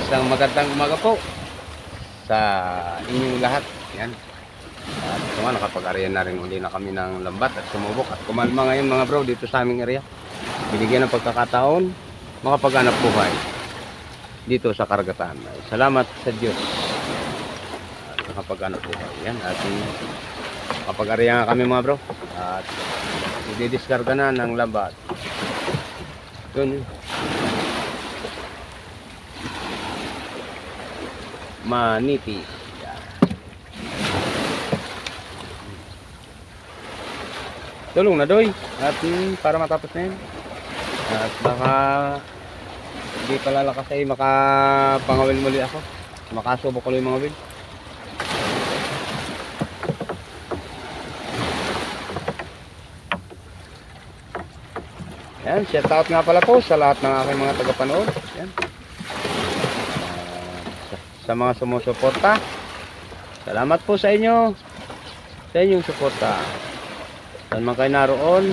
Isang magandang umaga po sa inyong lahat. Yan. At ito nga, nakapag-arya na rin uli na kami ng lambat at sumubok at kumalma ngayon mga bro dito sa aming area. Binigyan ng pagkakataon makapaghanap buhay dito sa karagatan. Salamat sa Diyos at nakapaghanap buhay. Yan. At nakapag-arya nga kami mga bro at i-discarga na ng lambat. Yun. Maniti. Tulong na doy at para matapos na yun. At baka hindi pala lakas ay makapangawil muli ako. Makasubok ko yung mga wil. Yan, shout out nga pala po sa lahat ng aking mga tagapanood. Yan. Sa mga sumusuporta, salamat po sa inyo, sa inyong suporta. Saan man kayo naroon,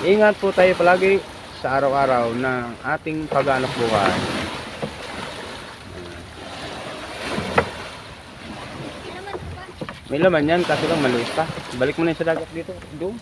ingat po tayo palagi sa araw-araw ng ating paghanap buhay. May laman yan, kasi lang maluis pa. Balik mo na sa dagat dito, doon.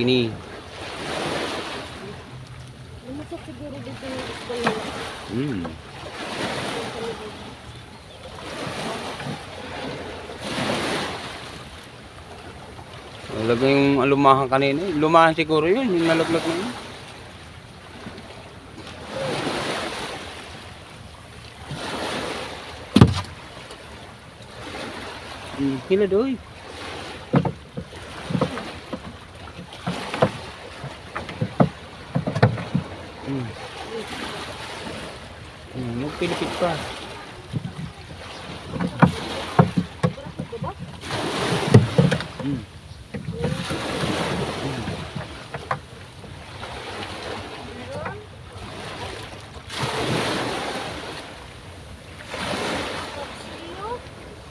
Kini. Lumusok siguro dito yung school nila. Lagay yung alumahan kanina. Lumahan siguro yun. Yung nalaglag na yun. Hila doy. Magpilipit pa.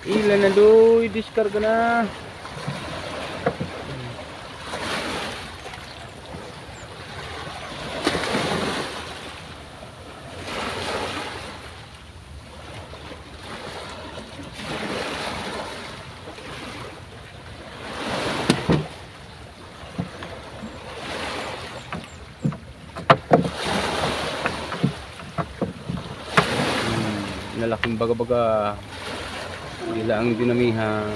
Ilan na doy, diskarga na. Nalaking baga-baga. Sila ang dinamihan.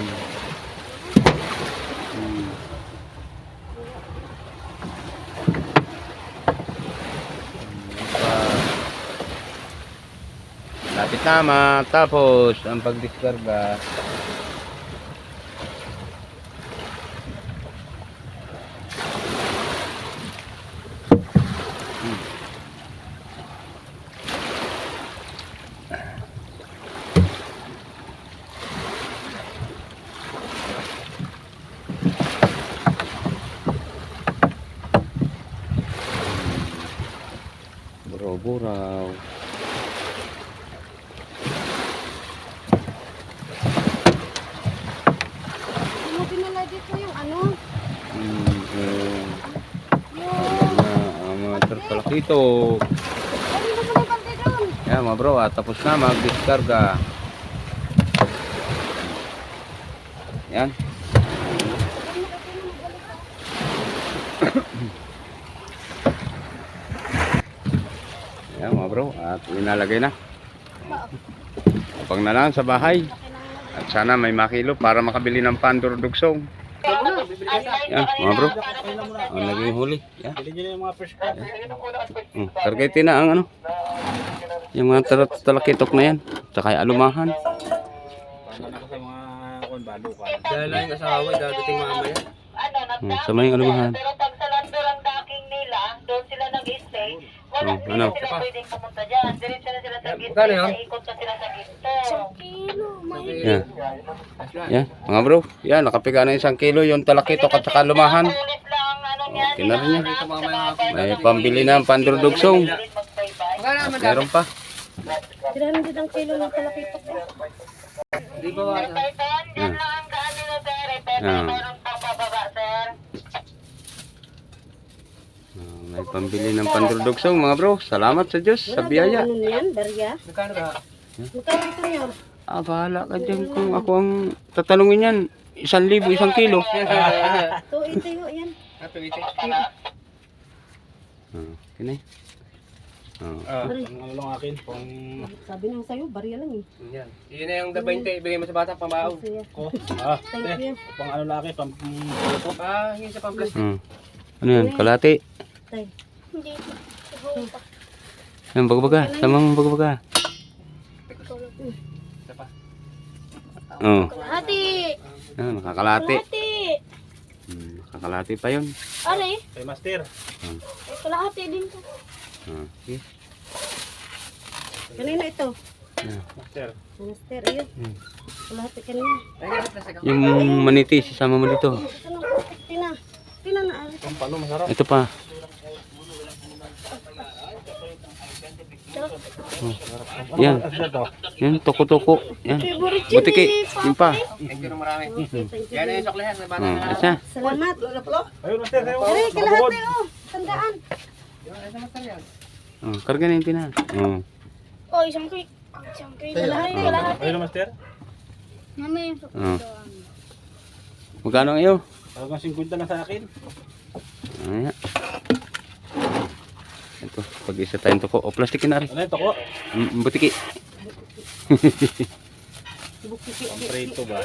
Lapit na matapos ang pagdiskarga. Buraw-buraw. Ano pinala dito yung ano? Yung Yung mga talakito. Ay, hindi ko kante doon. Yan mga bro, tapos na mag-discarga. Yan. Yan mga bro, at inalagay na. Kapag na lang sa bahay. At sana may makilo para makabili ng pandor dugsong. Yan mga bro, ang naging huli. Yan. Bili nyo na yung mga fresh crab. Targetin na ang ano. Yung mga talakitok na yan. Tsaka yung alumahan. Paano ko sa mga balukan. Dahil lang yung asawa, dadating mamaya. Sa may alumahan. Pero pag sa lando ng docking nila, doon sila nag-stay, wala Ano? sila pwedeng pumunta dyan. Diretso na sila sa gitna, Magkano yun? ikot na sila sa gitna. Kilo, may Yan. Yan mga bro. Yan, nakapiga na 1 kilo yung talakitok at saka alumahan. Ulit lang, ano niya, Okay na rin yan. May pambili na ang pandor dugsong. Magkano At naman meron pa. Tirahan din ang kilo ng talakitok. Di ba wala? Yan lang ang gaano na sir. Ito, meron pang bababa, sir. May pambili ng pandor dugsong mga bro. Salamat sa Diyos, sa biyaya. Ano yan, barya? Magkano ka? Magkano ito niyo? Bahala ka dyan kung ako ang tatanungin yan. 1,000, 1 kilo. Ito, ito yun, yan. Happy meeting. Okay na Ang ano lang akin, pang Sabi nang sa'yo, barya lang eh. Yan. Yun na yung D20, ibigay mo sa bata, pambaon. Kasi, ko. thank you. Pang ano lang akin, pang ko. Hingi sa pamplas. Ano yan? Kalati. Tay. Yan, baga-baga. Tamang baga-baga. Isa pa. Oh. Ate! Yan, nakakalati. Ate! Nakakalati pa yun. Are, Kay master. kalahati din to. Okay. Kanina ito. Master. Master, ayun. Kalahati kanina. Ay, ganit na sa Yung manitis, isama mo dito. Ito na, tina. Tina na. Are. Pang pano masarap. Ito pa. Yan. Ano to? Yan, toko-toko. Yan. Favorite Butiki. Yung pa. Thank you marami. Thank you. Yan na yung soklehan sa bata. Asa? Salamat. Ayun master, kayo. Are, kalahati oh. Tandaan. Karga na yung tina. Oh, isang cake. Isang cake. Kalahati, kalahati. Ayun master. Mami, Magkano ngayon? Talagang 50 na sa akin. Ayan. Ito, pag-isa tayong toko. O, plastic na rin. Ano ito ko? Butiki. bukiki. Prito ba?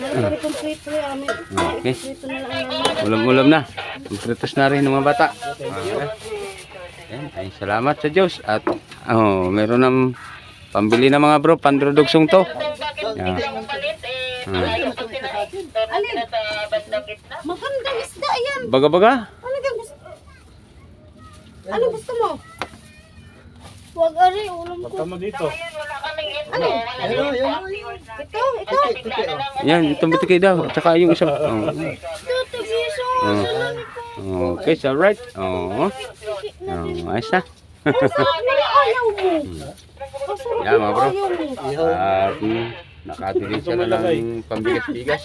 Meron kong prito yung amin. Okay. Prito na lang namin. Ulam-ulam na. Magpritos na rin ng mga bata. Ayan, ay salamat sa Diyos. At meron ng pambili na mga bro. Pandudugsong to. Yan. Alin? Magandang isda yan. Baga-baga. Ano gusto? Ano gusto mo? Huwag ari, ulam ko. Pagka mo dito. Ano? Ito. Yan, itong butiki daw. Tsaka yung isang. Ito, tigiso. Okay, so right. Ayos na. Ayaw mo. Yan mga bro. Ayaw mo. At nakatili siya na lang pambigas-bigas.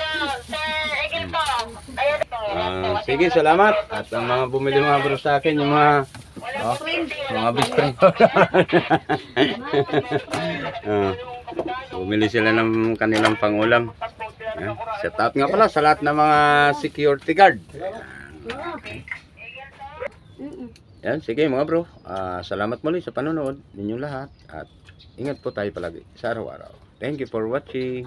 Sige, salamat. At ang mga bumili mga bro sa akin, yung mga best friend. Bumili sila ng kanilang pangulam. Shout out nga pala sa lahat ng mga security guard. Yan, sige mga bro. Salamat muli sa panonood ninyong lahat. At ingat po tayo palagi sa araw-araw. Thank you for watching.